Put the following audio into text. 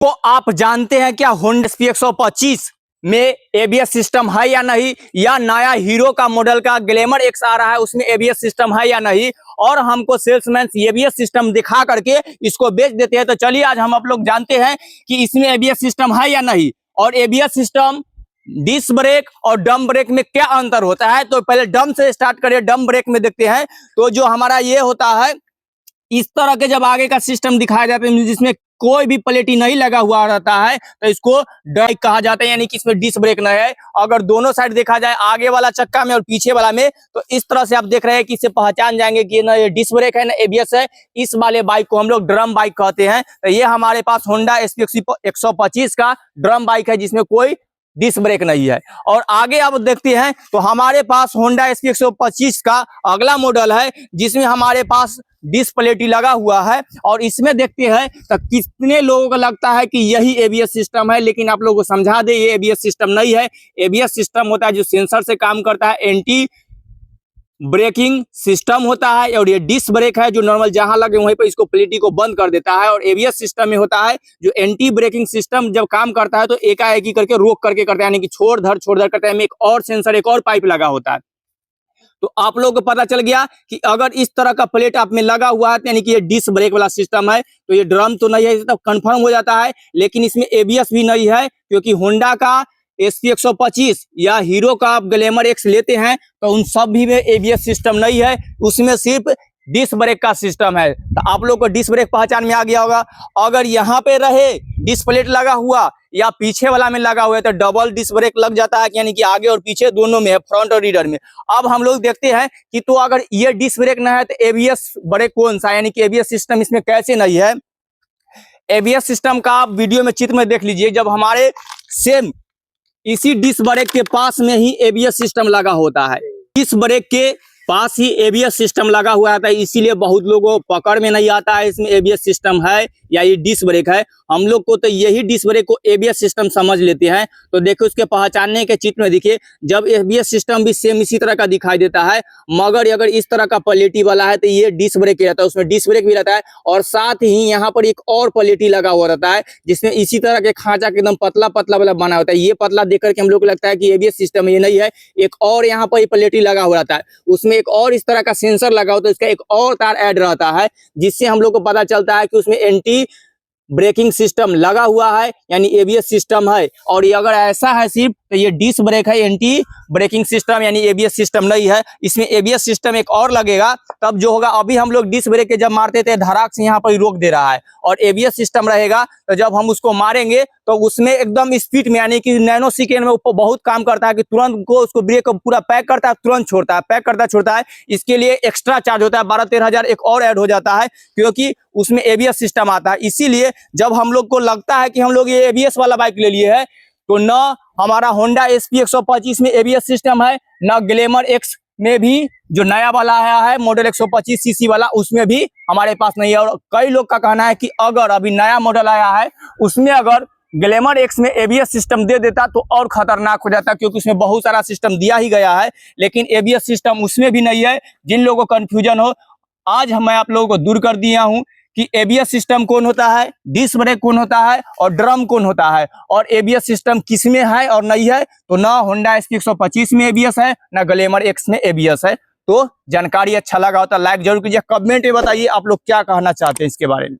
तो आप जानते हैं क्या होंडा एसपी 125 में एबीएस सिस्टम है या नहीं, या नया हीरो का मॉडल का ग्लैमर एक्स आ रहा है उसमें एबीएस सिस्टम है या नहीं, और हमको सेल्समैन एबीएस सिस्टम दिखा करके इसको बेच देते हैं। तो चलिए आज हम आप लोग जानते हैं कि इसमें एबीएस सिस्टम है या नहीं, और एबीएस सिस्टम डिस्क ब्रेक और डम ब्रेक में क्या अंतर होता है। तो पहले डम से स्टार्ट करिए। डम ब्रेक में देखते हैं तो जो हमारा ये होता है, इस तरह के जब आगे का सिस्टम दिखाया जाता है जिसमें कोई भी प्लेटी नहीं लगा हुआ रहता है तो इसको ड्राइव कहा जाता है, यानी कि इसमें डिस्क ब्रेक नहीं है। अगर दोनों साइड देखा जाए, आगे वाला चक्का में और पीछे वाला में, तो इस तरह से आप देख रहे हैं कि इसे पहचान जाएंगे कि ना ये डिस्क ब्रेक है ना एबीएस है। इस वाले बाइक को हम लोग ड्रम बाइक कहते हैं। तो ये हमारे पास होंडा एसपी 125 का ड्रम बाइक है जिसमें कोई डिस्क ब्रेक नहीं है। और आगे आप देखते हैं तो हमारे पास होंडा एसपी 125 का अगला मॉडल है जिसमें हमारे पास डिस्क प्लेटी लगा हुआ है। और इसमें देखते हैं तो कितने लोगों को लगता है कि यही एबीएस सिस्टम है, लेकिन आप लोगों को समझा दे ये एबीएस सिस्टम नहीं है। एबीएस सिस्टम होता है जो सेंसर से काम करता है, एंटी ब्रेकिंग सिस्टम होता है। और ये डिस्क ब्रेक है जो नॉर्मल जहां लगे वहीं पर इसको प्लेटी को बंद कर देता है। और एबीएस सिस्टम में होता है जो एंटी ब्रेकिंग सिस्टम जब काम करता है तो एकाएकी करके रोक करके करता है, यानी कि छोड़ धर करता है। में एक और सेंसर, एक और पाइप लगा होता है। तो आप लोगों को पता चल गया कि अगर इस तरह का प्लेट आप में लगा हुआ है यानी कि ये डिस्क ब्रेक वाला सिस्टम है, तो ये ड्रम तो नहीं है, तब कंफर्म हो जाता है। लेकिन इसमें एबीएस भी नहीं है, क्योंकि होंडा का एसपी 125 या हीरो का आप ग्लैमर एक्स लेते हैं तो उन सब भी में एबीएस सिस्टम नहीं है, उसमें सिर्फ डिस्क ब्रेक का सिस्टम है। तो आप लोग को डिस्क ब्रेक पहचान में आ गया होगा। अगर यहाँ पे रहे डिस्क प्लेट लगा हुआ या पीछे वाला में लगा हुआ है तो डबल डिस्क ब्रेक लग जाता है, यानी कि आगे और पीछे दोनों में है, फ्रंट और रियर में। अब हम लोग देखते हैं कि तो अगर ये डिस्क ब्रेक ना है तो एबीएस ब्रेक कौन सा, यानी कि एबीएस सिस्टम इसमें कैसे नहीं है। एबीएस सिस्टम का आप वीडियो में चित्र में देख लीजिए, जब हमारे सेम इसी डिस्क ब्रेक के पास में ही एबीएस सिस्टम लगा होता है, डिस्क ब्रेक के पास ही एबीएस सिस्टम लगा हुआ आता है, इसीलिए बहुत लोगों को पकड़ में नहीं आता है इसमें एबीएस सिस्टम है या ये डिस्क ब्रेक है। हम लोग को तो यही डिस्क ब्रेक को एबीएस सिस्टम समझ लेते हैं। तो देखो उसके पहचानने के चित्र में देखिए, जब एबीएस सिस्टम भी सेम इसी तरह का दिखाई देता है, मगर अगर इस तरह का प्लेटी वाला है तो ये डिस्क ब्रेक रहता है, उसमें डिस्क ब्रेक भी रहता है। और साथ ही यहाँ पर एक और प्लेटी लगा हुआ रहता है जिसमें इसी तरह के खांचा के एकदम पतला पतला वाला बना होता है। ये पतला देख करके हम लोग को लगता है कि एबीएस सिस्टम ये नहीं है। एक और यहाँ पर प्लेटी लगा हुआ रहता है, उसमें एक और इस तरह का सेंसर लगा होता है, इसका एक और तार ऐड रहता है, जिससे हम लोग को पता चलता है कि उसमें एंटी ब्रेकिंग सिस्टम लगा हुआ है, यानी एबीएस सिस्टम है। और ये अगर ऐसा है सिर्फ तो ये डिस्क ब्रेक है, एंटी ब्रेकिंग सिस्टम, यानी एबीएस सिस्टम नहीं है। इसमें एबीएस सिस्टम एक और लगेगा तब जो होगा, अभी हम लोग डिस्क ब्रेक के जब मारते थे धड़ाक से यहाँ पर रोक दे रहा है, और एबीएस सिस्टम रहेगा तो जब हम उसको मारेंगे तो उसमें एकदम स्पीड में, यानी कि नैनो सेकेंड में ऊपर बहुत काम करता है कि तुरंत को उसको ब्रेक को पूरा पैक करता है, तुरंत छोड़ता है, पैक करता छोड़ता है। इसके लिए एक्स्ट्रा चार्ज होता है, 12-13 हजार एक और ऐड हो जाता है, क्योंकि उसमें एबीएस सिस्टम आता है। इसीलिए जब हम लोग को लगता है कि हम लोग ये एबीएस वाला बाइक ले लिए है, तो न हमारा होंडा एसपी 125 में एबीएस सिस्टम है, न ग्लैमर एक्स में भी जो नया वाला आया है मॉडल 125 सीसी वाला, उसमें भी हमारे पास नहीं है। और कई लोग का कहना है कि अगर अभी नया मॉडल आया है उसमें अगर ग्लैमर एक्स में एबीएस सिस्टम दे देता तो और खतरनाक हो जाता, क्योंकि उसमें बहुत सारा सिस्टम दिया ही गया है, लेकिन एबीएस सिस्टम उसमें भी नहीं है। जिन लोगों को कंफ्यूजन हो, आज मैं आप लोगों को दूर कर दिया हूं कि एबीएस सिस्टम कौन होता है, डिस्क ब्रेक कौन होता है, और ड्रम कौन होता है, और एबीएस सिस्टम किसमें है और नहीं है। तो ना होंडा एसपी 125 में एबीएस है, ना ग्लैमर एक्स में एबीएस है। तो जानकारी अच्छा लगा हो तो लाइक जरूर कीजिए, कमेंट में बताइए आप लोग क्या कहना चाहते हैं इसके बारे में।